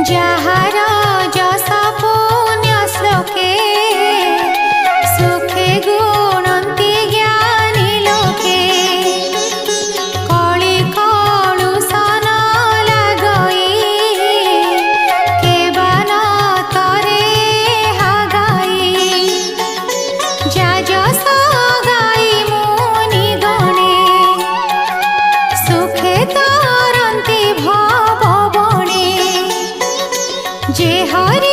যাহার যশ পুণ্য শ্লোকে সুখে গুণন্তি জ্ঞানী লোকে কলি কলুষন লাগই কেবল তরে হাগাই যা যশ গাই মুনি গণে সুখে তরন্তি ভব বনে যে হরি